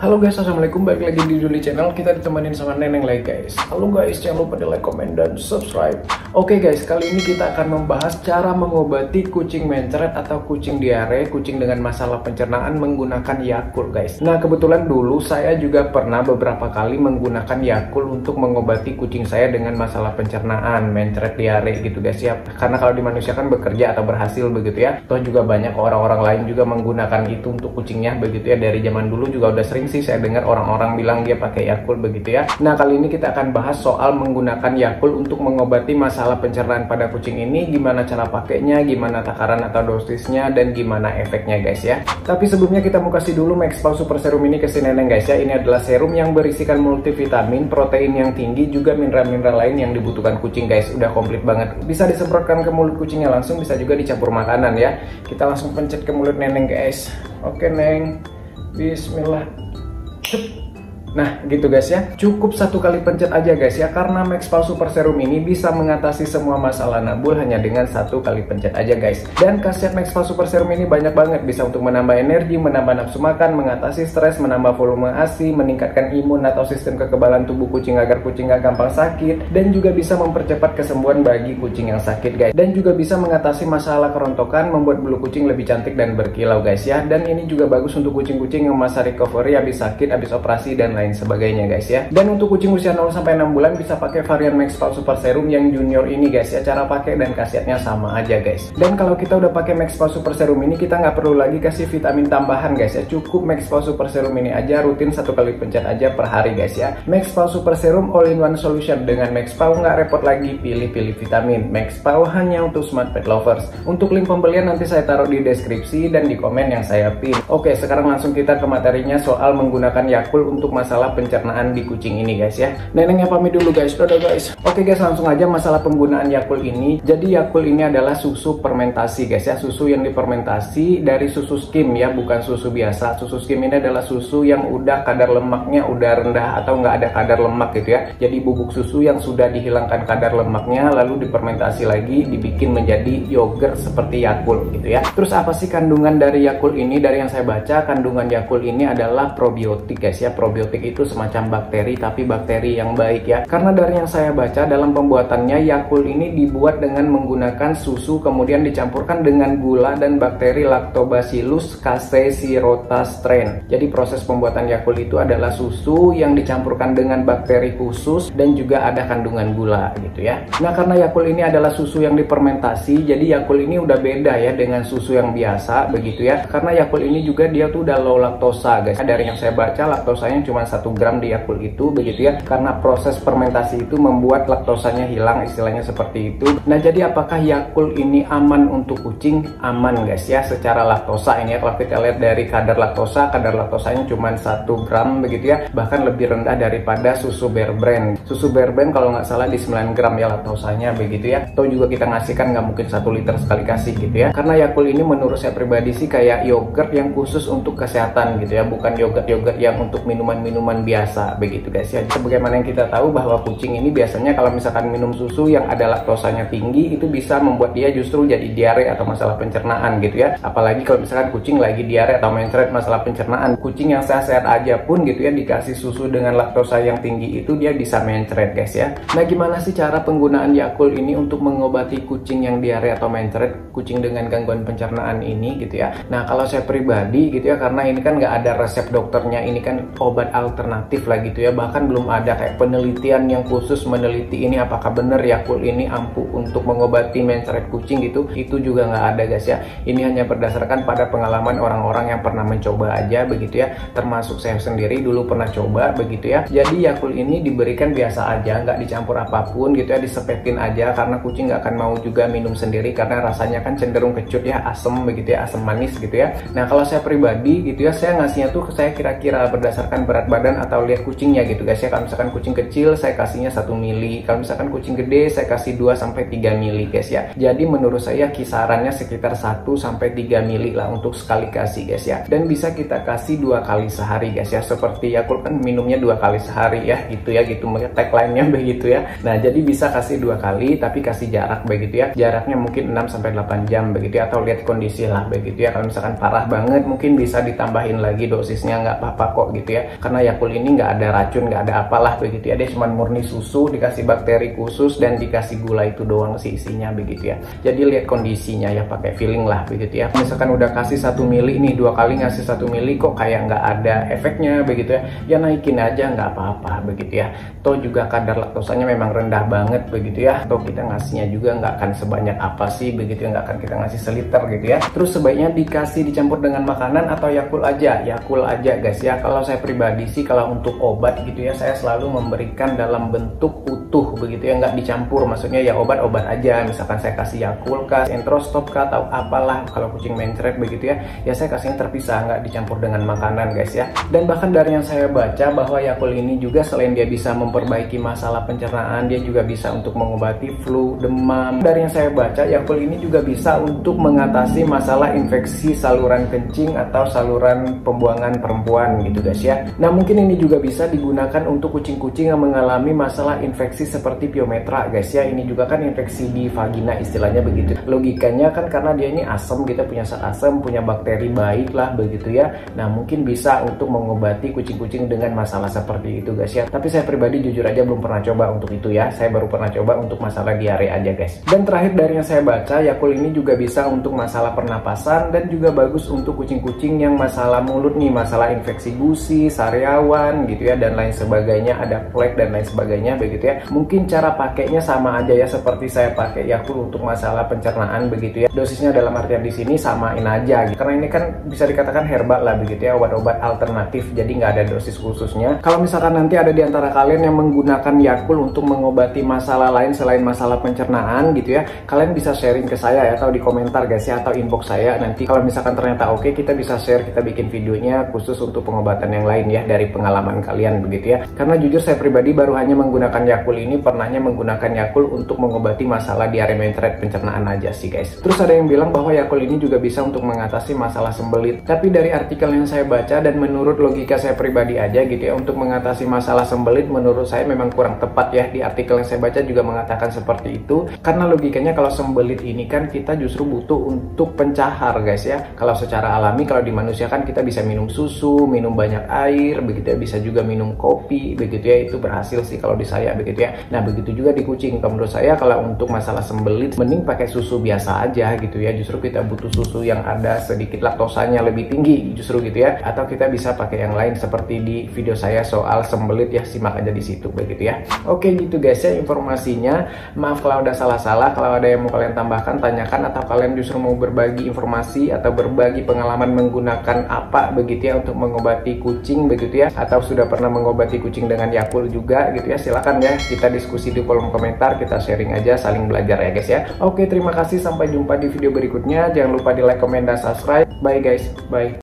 Halo guys, assalamualaikum, balik lagi di Duli Channel. Kita ditemenin sama Neneng lagi guys. Halo guys, jangan lupa di like, comment, dan subscribe. Oke guys, kali ini kita akan membahas cara mengobati kucing mencret atau kucing diare, kucing dengan masalah pencernaan menggunakan Yakult guys. Nah kebetulan dulu saya juga pernah beberapa kali menggunakan Yakult untuk mengobati kucing saya dengan masalah pencernaan, mencret, diare gitu guys ya. Karena kalau di manusia kan bekerja atau berhasil begitu ya. Toh juga banyak orang-orang lain juga menggunakan itu untuk kucingnya begitu ya. Dari zaman dulu juga udah sering sih saya dengar orang-orang bilang dia pakai Yakult begitu ya. Nah kali ini kita akan bahas soal menggunakan Yakult untuk mengobati masalah pencernaan pada kucing ini, gimana cara pakainya, gimana takaran atau dosisnya, dan gimana efeknya guys ya. Tapi sebelumnya kita mau kasih dulu Maxpal Super Serum ini ke si Neneng guys ya. Ini adalah serum yang berisikan multivitamin, protein yang tinggi, juga mineral-mineral lain yang dibutuhkan kucing guys. Udah komplit banget. Bisa disemprotkan ke mulut kucingnya langsung, bisa juga dicampur makanan ya. Kita langsung pencet ke mulut Neneng guys. Oke Neng, bismillah. Nah gitu guys ya, cukup satu kali pencet aja guys ya, karena Maxpal Super Serum ini bisa mengatasi semua masalah nabul hanya dengan satu kali pencet aja guys. Dan khasiat Maxpal Super Serum ini banyak banget, bisa untuk menambah energi, menambah nafsu makan, mengatasi stres, menambah volume ASI, meningkatkan imun atau sistem kekebalan tubuh kucing agar kucing gak gampang sakit, dan juga bisa mempercepat kesembuhan bagi kucing yang sakit guys. Dan juga bisa mengatasi masalah kerontokan, membuat bulu kucing lebih cantik dan berkilau guys ya. Dan ini juga bagus untuk kucing-kucing yang masa recovery habis sakit, habis operasi, dan lain sebagainya guys ya. Dan untuk kucing usia 0 sampai 6 bulan bisa pakai varian Maxpal Super Serum yang junior ini guys ya. Cara pakai dan khasiatnya sama aja guys. Dan kalau kita udah pakai Maxpal Super Serum ini, kita nggak perlu lagi kasih vitamin tambahan guys ya. Cukup Maxpal Super Serum ini aja, rutin satu kali pencet aja per hari guys ya. Maxpal Super Serum all in one solution. Dengan Maxpal nggak repot lagi pilih-pilih vitamin. Maxpal hanya untuk smart pet lovers. Untuk link pembelian nanti saya taruh di deskripsi dan di komen yang saya pin. Oke, sekarang langsung kita ke materinya soal menggunakan Yakult untuk masalah pencernaan di kucing ini guys ya. Nenengnya pamit dulu guys. Dadah guys. Oke guys, langsung aja masalah penggunaan Yakult ini. Jadi Yakult ini adalah susu fermentasi guys ya. Susu yang difermentasi dari susu skim ya, bukan susu biasa. Susu skim ini adalah susu yang udah kadar lemaknya udah rendah atau nggak ada kadar lemak gitu ya. Jadi bubuk susu yang sudah dihilangkan kadar lemaknya lalu difermentasi lagi dibikin menjadi yogurt seperti Yakult gitu ya. Terus apa sih kandungan dari Yakult ini? Dari yang saya baca, kandungan Yakult ini adalah probiotik guys ya. Probiotik itu semacam bakteri, tapi bakteri yang baik ya. Karena dari yang saya baca dalam pembuatannya, Yakult ini dibuat dengan menggunakan susu kemudian dicampurkan dengan gula dan bakteri Lactobacillus casei rota strain. Jadi proses pembuatan Yakult itu adalah susu yang dicampurkan dengan bakteri khusus dan juga ada kandungan gula gitu ya. Nah karena Yakult ini adalah susu yang difermentasi, jadi Yakult ini udah beda ya dengan susu yang biasa begitu ya. Karena Yakult ini juga dia tuh udah low laktosa guys. Dari yang saya baca laktosanya cuma 1 gram di Yakult itu begitu ya. Karena proses fermentasi itu membuat laktosanya hilang, istilahnya seperti itu. Nah jadi apakah Yakult ini aman untuk kucing? Aman guys ya secara laktosa ini ya. Kalau kita lihat dari kadar laktosanya cuma 1 gram begitu ya. Bahkan lebih rendah daripada susu Bear Brand. Susu Bear Brand kalau nggak salah di 9 gram ya laktosanya begitu ya. Atau juga kita ngasihkan nggak mungkin 1 liter sekali kasih gitu ya. Karena Yakult ini menurut saya pribadi sih kayak yogurt yang khusus untuk kesehatan gitu ya. Bukan yogurt yang untuk minuman-minuman biasa begitu guys ya. Sebagaimana yang kita tahu bahwa kucing ini biasanya kalau misalkan minum susu yang ada laktosanya tinggi itu bisa membuat dia justru jadi diare atau masalah pencernaan gitu ya. Apalagi kalau misalkan kucing lagi diare atau mencret masalah pencernaan. Kucing yang sehat-sehat aja pun gitu ya dikasih susu dengan laktosa yang tinggi itu dia bisa mencret guys ya. Nah gimana sih cara penggunaan Yakult ini untuk mengobati kucing yang diare atau mencret, kucing dengan gangguan pencernaan ini gitu ya. Nah kalau saya pribadi gitu ya, karena ini kan nggak ada resep dokternya, ini kan obat alternatif lah gitu ya. Bahkan belum ada kayak penelitian yang khusus meneliti ini apakah benar Yakult ini ampuh untuk mengobati mencret kucing gitu. Itu juga nggak ada guys ya. Ini hanya berdasarkan pada pengalaman orang-orang yang pernah mencoba aja begitu ya. Termasuk saya sendiri dulu pernah coba begitu ya. Jadi Yakult ini diberikan biasa aja, nggak dicampur apapun gitu ya, disepetin aja karena kucing nggak akan mau juga minum sendiri karena rasanya kan cenderung kecut ya, asem begitu ya, asam manis gitu ya. Nah kalau saya pribadi gitu ya, saya ngasihnya tuh saya kira-kira berdasarkan berat badan atau lihat kucingnya gitu guys ya. Kalau misalkan kucing kecil saya kasihnya 1 mili, kalau misalkan kucing gede saya kasih 2-3 mili guys ya. Jadi menurut saya kisarannya sekitar 1-3 mili lah untuk sekali kasih guys ya. Dan bisa kita kasih 2 kali sehari guys ya. Seperti Yakult kan minumnya 2 kali sehari ya gitu tagline-nya begitu ya. Nah jadi bisa kasih 2 kali tapi kasih jarak begitu ya. Jaraknya mungkin 6-8 jam begitu ya, atau lihat kondisi lah begitu ya. Kalau misalkan parah banget mungkin bisa ditambahin lagi dosisnya, nggak apa-apa kok gitu ya. Karena Yakult ini nggak ada racun, nggak ada apalah begitu ya. Dia cuma murni susu dikasih bakteri khusus dan dikasih gula itu doang sih isinya begitu ya. Jadi lihat kondisinya ya, pakai feeling lah begitu ya. Misalkan udah kasih 1 mili nih, 2 kali ngasih 1 mili kok kayak nggak ada efeknya begitu ya, ya naikin aja nggak apa-apa begitu ya. Toh juga kadar laktosanya memang rendah banget begitu ya. Toh kita ngasihnya juga nggak akan sebanyak apa sih begitu ya, nggak akan kita ngasih seliter gitu ya. Terus sebaiknya dikasih dicampur dengan makanan atau Yakult aja guys ya. Kalau saya pribadi sih kalau untuk obat gitu ya, saya selalu memberikan dalam bentuk utuh begitu ya, nggak dicampur. Maksudnya ya obat-obat aja, misalkan saya kasih Yakult kah, Entrostop kah, atau apalah. Kalau kucing mencret begitu ya saya kasihnya terpisah, nggak dicampur dengan makanan guys ya. Dan bahkan dari yang saya baca bahwa Yakult ini juga selain dia bisa memperbaiki masalah pencernaan, dia juga bisa untuk mengobati flu, demam. Dari yang saya baca Yakult ini juga bisa untuk mengatasi masalah infeksi saluran kencing atau saluran pembuangan perempuan gitu guys ya. Nah mungkin ini juga bisa digunakan untuk kucing-kucing yang mengalami masalah infeksi seperti piometra guys ya. Ini juga kan infeksi di vagina istilahnya begitu. Logikanya kan karena dia ini asam, kita punya zat asam, punya bakteri baik lah begitu ya. Nah mungkin bisa untuk mengobati kucing-kucing dengan masalah seperti itu guys ya. Tapi saya pribadi jujur aja belum pernah coba untuk itu ya. Saya baru pernah coba untuk masalah diare aja guys. Dan terakhir dari yang saya baca, Yakult ini juga bisa untuk masalah pernapasan dan juga bagus untuk kucing-kucing yang masalah mulut nih, masalah infeksi gusi, sariawan gitu ya, dan lain sebagainya, ada flek dan lain sebagainya begitu ya. Mungkin cara pakainya sama aja ya seperti saya pakai Yakult untuk masalah pencernaan begitu ya. Dosisnya dalam artian di sini samain aja gitu. Karena ini kan bisa dikatakan herbal lah begitu ya, obat-obat alternatif, jadi nggak ada dosis khususnya. Kalau misalkan nanti ada di antara kalian yang menggunakan Yakult untuk mengobati masalah lain selain masalah pencernaan gitu ya, kalian bisa sharing ke saya ya, atau di komentar guys ya, atau inbox saya. Nanti kalau misalkan ternyata oke, kita bisa share, kita bikin videonya khusus untuk pengobatan yang lain ya, dari pengalaman kalian begitu ya. Karena jujur saya pribadi baru hanya menggunakan Yakult ini, pernahnya menggunakan Yakult untuk mengobati masalah diare mencret pencernaan aja sih guys. Terus ada yang bilang bahwa Yakult ini juga bisa untuk mengatasi masalah sembelit. Tapi dari artikel yang saya baca dan menurut logika saya pribadi aja gitu ya, untuk mengatasi masalah sembelit menurut saya memang kurang tepat ya. Di artikel yang saya baca juga mengatakan seperti itu. Karena logikanya kalau sembelit ini kan kita justru butuh untuk pencahar guys ya. Kalau secara alami, kalau di manusia kan kita bisa minum susu, minum banyak air begitu ya, bisa juga minum kopi begitu ya. Itu berhasil sih kalau di saya begitu ya. Nah begitu juga di kucing. Kalau menurut saya kalau untuk masalah sembelit mending pakai susu biasa aja gitu ya. Justru kita butuh susu yang ada sedikit laktosanya lebih tinggi justru gitu ya. Atau kita bisa pakai yang lain seperti di video saya soal sembelit ya, simak aja di situ begitu ya. Oke gitu guys ya informasinya. Maaf kalau ada salah-salah, kalau ada yang mau kalian tambahkan tanyakan, atau kalian justru mau berbagi informasi atau berbagi pengalaman menggunakan apa begitu ya untuk mengobati kucing begitu ya, atau sudah pernah mengobati kucing dengan Yakult juga gitu ya, silakan ya, kita diskusi di kolom komentar, kita sharing aja, saling belajar ya guys ya. Oke terima kasih, sampai jumpa di video berikutnya. Jangan lupa di like, komen, dan subscribe. Bye guys, bye.